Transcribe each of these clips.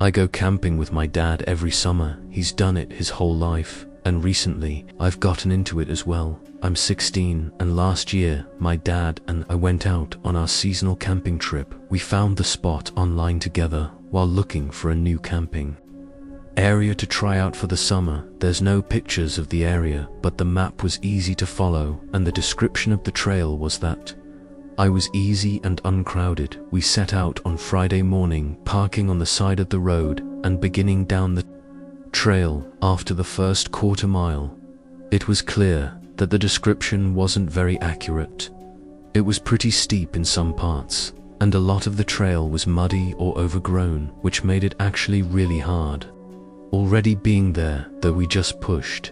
I go camping with my dad every summer. He's done it his whole life, and recently I've gotten into it as well. I'm 16, and last year my dad and I went out on our seasonal camping trip. We found the spot online together while looking for a new camping area to try out for the summer. There's no pictures of the area, but the map was easy to follow, and the description of the trail was that I was easy and uncrowded. We set out on Friday morning, parking on the side of the road and beginning down the trail. After the first quarter mile, it was clear that the description wasn't very accurate. It was pretty steep in some parts, and a lot of the trail was muddy or overgrown, which made it actually really hard. Already being there, though, we just pushed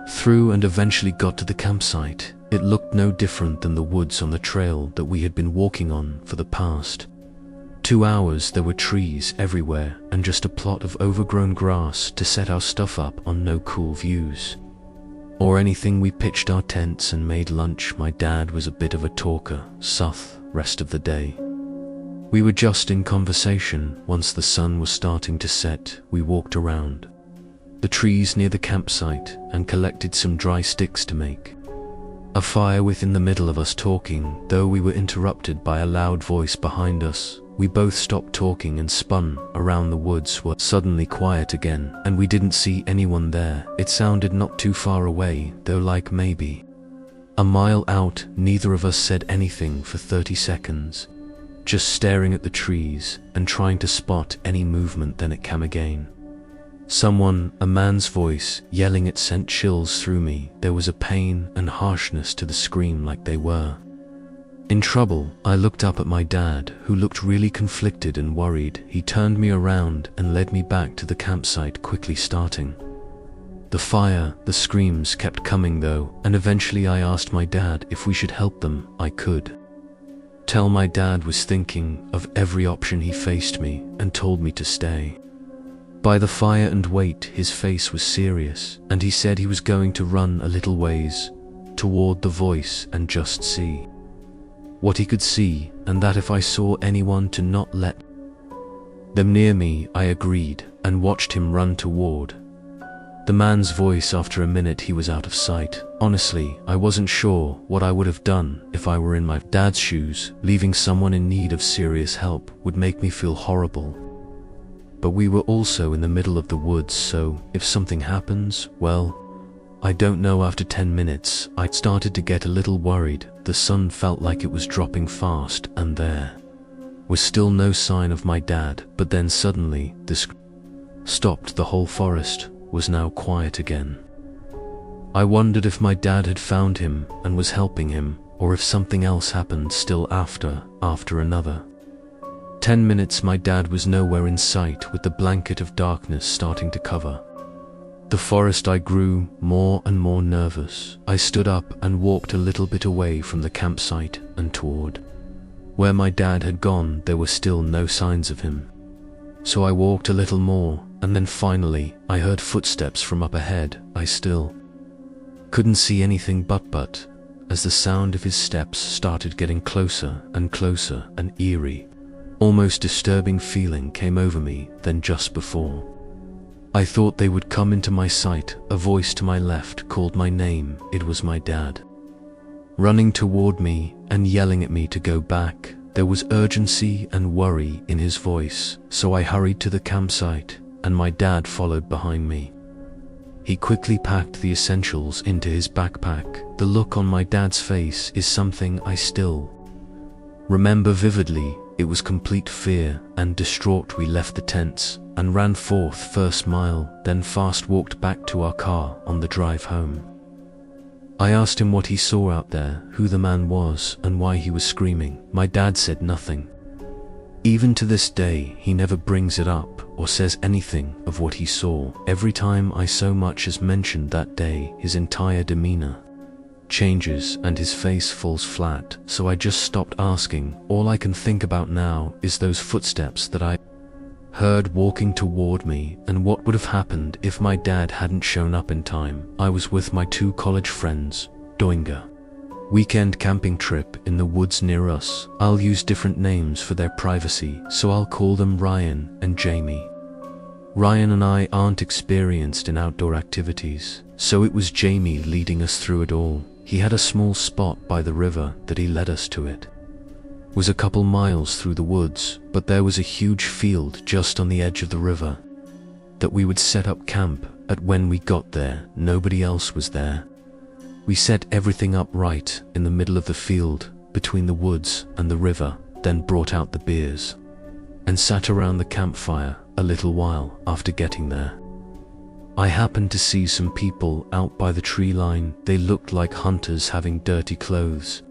through and eventually got to the campsite. It looked no different than the woods on the trail that we had been walking on for the past 2 hours. There were trees everywhere and just a plot of overgrown grass to set our stuff up on. No cool views or anything. We pitched our tents and made lunch. My dad was a bit of a talker, rest of the day we were just in conversation. Once the sun was starting to set, we walked around the trees near the campsite and collected some dry sticks to make a fire within the middle of us talking. Though we were interrupted by a loud voice behind us, we both stopped talking and spun around. The woods were suddenly quiet again, and we didn't see anyone there. It sounded not too far away, though, like maybe a mile out. Neither of us said anything for 30 seconds, just staring at the trees and trying to spot any movement. Then it came again. A man's voice yelling. It sent chills through me. There was a pain and harshness to the scream, like they were in trouble. I looked up at my dad, who looked really conflicted and worried. He turned me around and led me back to the campsite, quickly starting the fire. The screams kept coming though, and eventually I asked my dad if we should help them. I could tell my dad was thinking of every option. He faced me and told me to stay by the fire and wait. His face was serious, and he said he was going to run a little ways toward the voice and just see what he could see, and that if I saw anyone to not let them near me. I agreed and watched him run toward the man's voice. After a minute he was out of sight. Honestly, I wasn't sure what I would have done if I were in my dad's shoes. Leaving someone in need of serious help would make me feel horrible. But we were also in the middle of the woods, so if something happens, well, I don't know. After 10 minutes, I started to get a little worried. The sun felt like it was dropping fast, and there was still no sign of my dad. But then suddenly, this stopped. The whole forest was now quiet again. I wondered if my dad had found him and was helping him, or if something else happened still after another 10 minutes. My dad was nowhere in sight, with the blanket of darkness starting to cover the forest. I grew more and more nervous. I stood up and walked a little bit away from the campsite and toward where my dad had gone. There were still no signs of him, so I walked a little more, and then finally I heard footsteps from up ahead. I still couldn't see anything, but as the sound of his steps started getting closer and closer, an eerie, almost disturbing feeling came over me. Then just before I thought they would come into my sight, a voice to my left called my name. It was my dad, running toward me and yelling at me to go back. There was urgency and worry in his voice, so I hurried to the campsite, and my dad followed behind me. He quickly packed the essentials into his backpack. The look on my dad's face is something I still remember vividly. It was complete fear and distraught. We left the tents and ran forth first mile, then fast walked back to our car. On the drive home, I asked him what he saw out there, who the man was, and why he was screaming. My dad said nothing. Even to this day, he never brings it up or says anything of what he saw. Every time I so much as mentioned that day, his entire demeanor changes and his face falls flat, so I just stopped asking. All I can think about now is those footsteps that I heard walking toward me, and what would have happened if my dad hadn't shown up in time. I was with my 2 college friends, doing a weekend camping trip in the woods near us. I'll use different names for their privacy, so I'll call them Ryan and Jamie. Ryan and I aren't experienced in outdoor activities, so it was Jamie leading us through it all. He had a small spot by the river that he led us to. It was a couple miles through the woods, but there was a huge field just on the edge of the river that we would set up camp at. When we got there, nobody else was there. We set everything up right in the middle of the field between the woods and the river, then brought out the beers and sat around the campfire a little while after getting there. I happened to see some people out by the tree line. They looked like hunters, having dirty clothes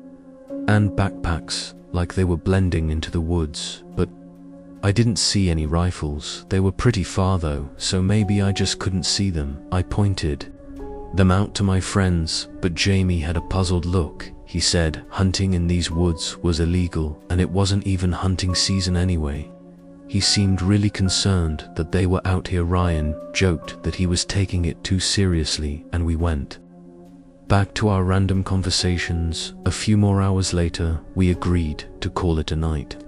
and backpacks, like they were blending into the woods, but I didn't see any rifles. They were pretty far though, so maybe I just couldn't see them. I pointed them out to my friends, but Jamie had a puzzled look. He said hunting in these woods was illegal, and it wasn't even hunting season anyway. He seemed really concerned that they were out here. Ryan joked that he was taking it too seriously, and we went back to our random conversations. A few more hours later, we agreed to call it a night.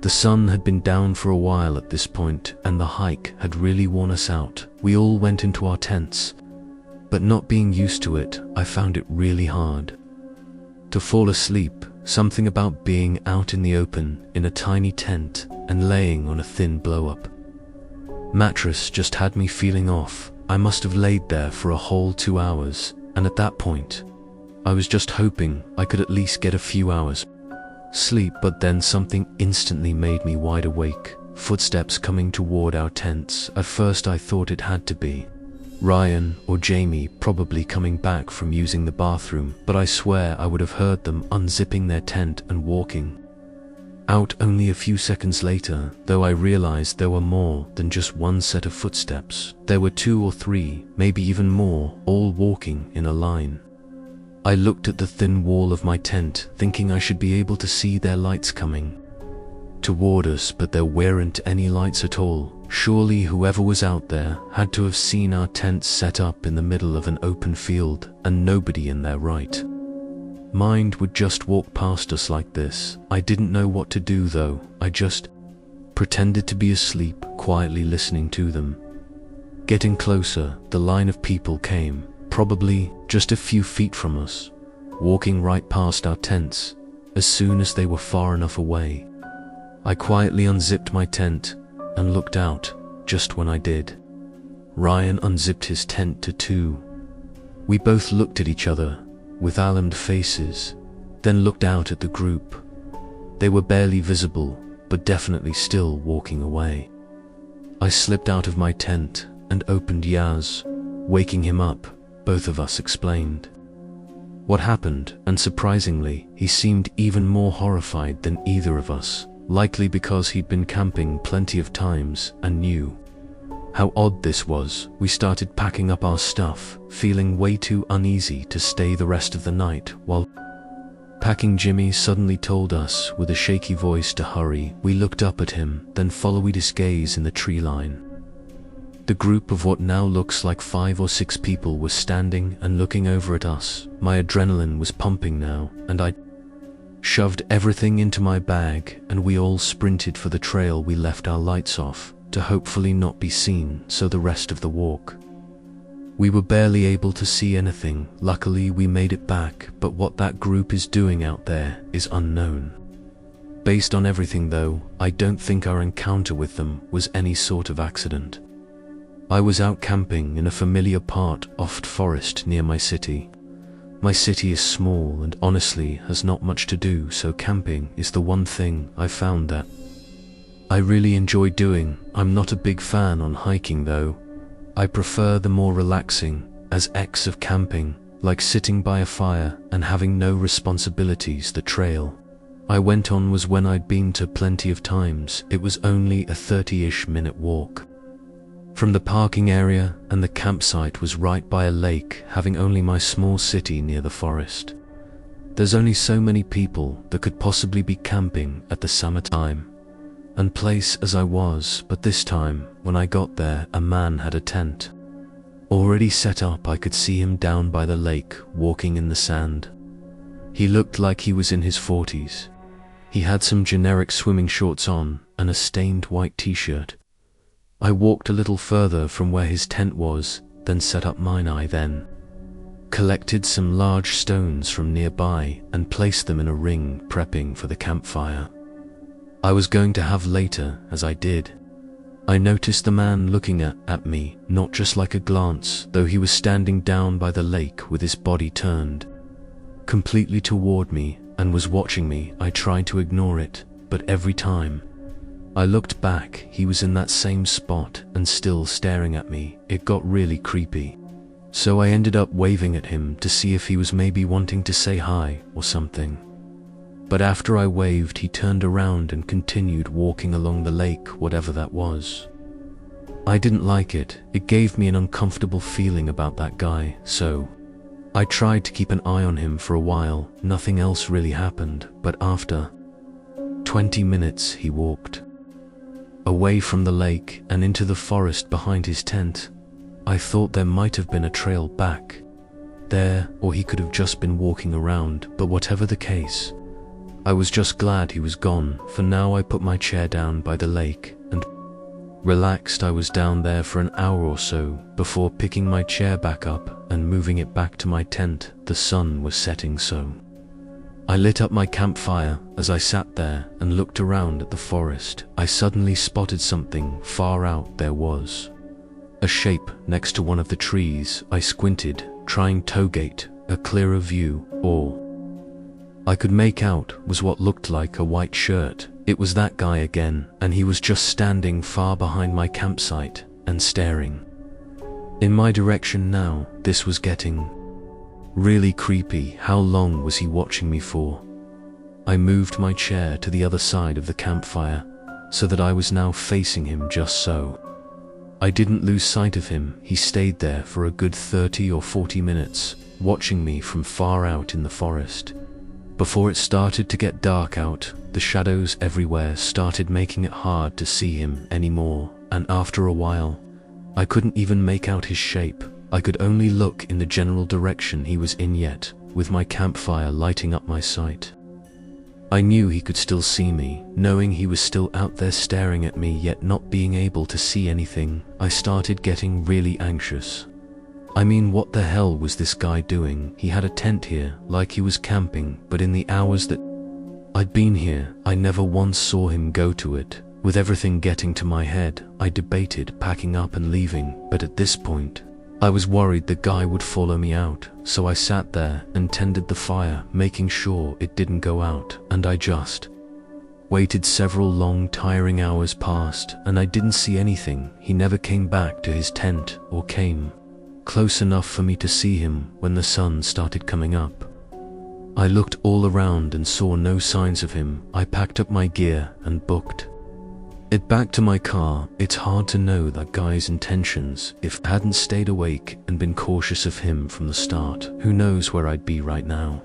The sun had been down for a while at this point, and the hike had really worn us out. We all went into our tents, but not being used to it, I found it really hard to fall asleep. Something about being out in the open in a tiny tent and laying on a thin blow-up mattress just had me feeling off. I must have laid there for a whole 2 hours, and at that point, I was just hoping I could at least get a few hours sleep. But then something instantly made me wide awake. Footsteps coming toward our tents. At first I thought it had to be Ryan or Jamie, probably coming back from using the bathroom, but I swear I would have heard them unzipping their tent and walking out only a few seconds later. Though I realized there were more than just one set of footsteps. There were 2 or 3, maybe even more, all walking in a line. I looked at the thin wall of my tent, thinking I should be able to see their lights coming toward us, but there weren't any lights at all. Surely whoever was out there had to have seen our tents set up in the middle of an open field, and nobody in their right mind would just walk past us like this. I didn't know what to do though. I just pretended to be asleep, quietly listening to them. Getting closer, the line of people came, probably just a few feet from us, walking right past our tents. As soon as they were far enough away, I quietly unzipped my tent and looked out. Just when I did, Ryan unzipped his tent too. We both looked at each other with alarmed faces, then looked out at the group. They were barely visible, but definitely still walking away. I slipped out of my tent and opened Yaz, waking him up. Both of us explained what happened, and surprisingly, he seemed even more horrified than either of us, likely because he'd been camping plenty of times and knew how odd this was. We started packing up our stuff, feeling way too uneasy to stay the rest of the night. While packing, Jimmy suddenly told us with a shaky voice to hurry. We looked up at him, then followed his gaze in the tree line. The group of what now looks like 5 or 6 people was standing and looking over at us. My adrenaline was pumping now, and I shoved everything into my bag, and we all sprinted for the trail. We left our lights off to hopefully not be seen, so the rest of the walk we were barely able to see anything. Luckily we made it back, but what that group is doing out there is unknown. Based on everything though, I don't think our encounter with them was any sort of accident. I was out camping in a familiar part of forest near my city. My city is small and honestly has not much to do, so camping is the one thing I found that I really enjoy doing. I'm not a big fan on hiking though. I prefer the more relaxing aspects of camping, like sitting by a fire and having no responsibilities. The trail I went on was when I'd been to plenty of times. It was only a 30-ish minute walk from the parking area, and the campsite was right by a lake, having only my small city near the forest. There's only so many people that could possibly be camping at the summertime and place as I was, but this time, when I got there, a man had a tent already set up. I could see him down by the lake, walking in the sand. He looked like he was in his 40s. He had some generic swimming shorts on and a stained white t-shirt. I walked a little further from where his tent was, then set up mine. I then collected some large stones from nearby and placed them in a ring, prepping for the campfire I was going to have later. As I did, I noticed the man looking at me, not just like a glance, though he was standing down by the lake with his body turned completely toward me and was watching me. I tried to ignore it, but every time I looked back, he was in that same spot and still staring at me. It got really creepy. So I ended up waving at him to see if he was maybe wanting to say hi or something. But after I waved, he turned around and continued walking along the lake, whatever that was. I didn't like it. It gave me an uncomfortable feeling about that guy, so I tried to keep an eye on him for a while. Nothing else really happened, but after 20 minutes he walked away from the lake and into the forest behind his tent. I thought there might have been a trail back there, or he could have just been walking around, but whatever the case, I was just glad he was gone. For now, I put my chair down by the lake and relaxed. I was down there for an hour or so before picking my chair back up and moving it back to my tent. The sun was setting, so I lit up my campfire. As I sat there and looked around at the forest, I suddenly spotted something far out. There was a shape next to one of the trees. I squinted, trying to get a clearer view. All I could make out was what looked like a white shirt. It was that guy again, and he was just standing far behind my campsite and staring in my direction now. This was getting really creepy. How long was he watching me for? I moved my chair to the other side of the campfire so that I was now facing him, just so I didn't lose sight of him. He stayed there for a good 30 or 40 minutes, watching me from far out in the forest. Before it started to get dark out, the shadows everywhere started making it hard to see him anymore, and after a while, I couldn't even make out his shape. I could only look in the general direction he was in, yet with my campfire lighting up my sight, I knew he could still see me. Knowing he was still out there staring at me, yet not being able to see anything, I started getting really anxious. I mean, what the hell was this guy doing? He had a tent here, like he was camping, but in the hours that I'd been here, I never once saw him go to it. With everything getting to my head, I debated packing up and leaving, but at this point, I was worried the guy would follow me out, so I sat there and tended the fire, making sure it didn't go out, and I just waited. Several long, tiring hours passed, and I didn't see anything. He never came back to his tent or came close enough for me to see him. When the sun started coming up, I looked all around and saw no signs of him. I packed up my gear and booked it back to my car. It's hard to know that guy's intentions. If I hadn't stayed awake and been cautious of him from the start, who knows where I'd be right now.